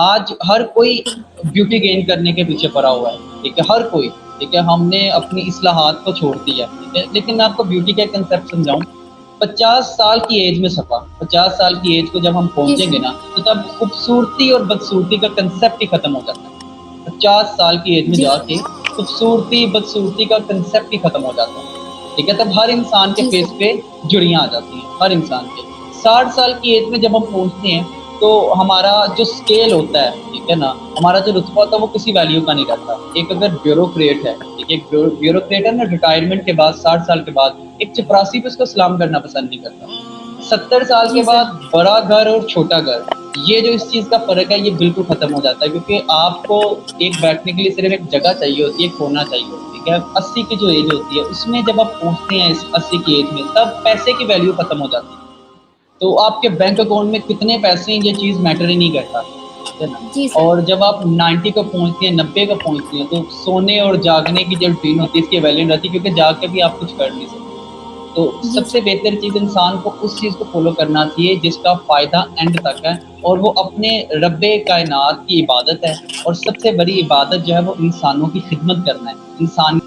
آج ہر کوئی beauty gain کرنے کے پیچھے پڑا ہوا ہے، ٹھیک ہے، ہر کوئی، ٹھیک ہے، ہم نے اپنی اصلاحات کو چھوڑ دیا، ٹھیک ہے، لیکن میں آپ کو بیوٹی کا کنسیپٹ سمجھاؤں، 50 سال کی ایج میں صفا، 50 سال کی ایج کو جب ہم جی پہنچیں گے سر. نا تو تب خوبصورتی اور بدصورتی کا کنسیپٹ ہی ختم ہو جاتا ہے، 50 سال کی ایج میں جی جا کے خوبصورتی بدصورتی کا کنسیپٹ ہی ختم ہو جاتا ہے، ٹھیک ہے، تب ہر انسان کے جی فیس سر. پہ جڑیاں آ جاتی ہیں، ہر انسان کے 60 سال کی ایج میں جب ہم پہنچتے ہیں تو ہمارا جو اسکیل ہوتا ہے، ٹھیک ہے نا، ہمارا جو رتبہ ہوتا ہے وہ کسی ویلیو کا نہیں رہتا. ایک اگر بیوروکریٹ ہے، ٹھیک ہے، بیوروکریٹ ہے نا، ریٹائرمنٹ کے بعد 60 سال کے بعد ایک چپراسی پہ اس کو سلام کرنا پسند نہیں کرتا. 70 سال کے جی سر. بعد بڑا گھر اور چھوٹا گھر، یہ جو اس چیز کا فرق ہے یہ بالکل ختم ہو جاتا ہے، کیونکہ آپ کو ایک بیٹھنے کے لیے صرف ایک جگہ چاہیے ہوتی ہے، ایک کونا چاہیے ہوتی ہے. 80 کی جو ایج ہوتی ہے اس میں جب آپ پہنچتے ہیں اس 80 کی ایج میں تب پیسے کی ویلیو ختم ہو جاتی ہے. تو آپ کے بینک اکاؤنٹ میں کتنے پیسے ہیں یہ چیز میٹر ہی نہیں کرتا، ٹھیک ہے نا. جی سر. اور جب آپ 90 کو پہنچتے ہیں، 90 کو پہنچتے ہیں تو سونے اور جاگنے کی جو روٹین ہوتی ہے اس کی ویلیو نہیں رہتی، کیونکہ جاگ کے بھی آپ کچھ کر نہیں سکتے. تو جی سب سے سر. بہتر چیز انسان کو اس چیز کو فالو کرنا چاہیے جس کا فائدہ اینڈ تک ہے، اور وہ اپنے رب کائنات کی عبادت ہے. اور سب سے بڑی عبادت جو ہے وہ انسانوں کی خدمت کرنا ہے، انسان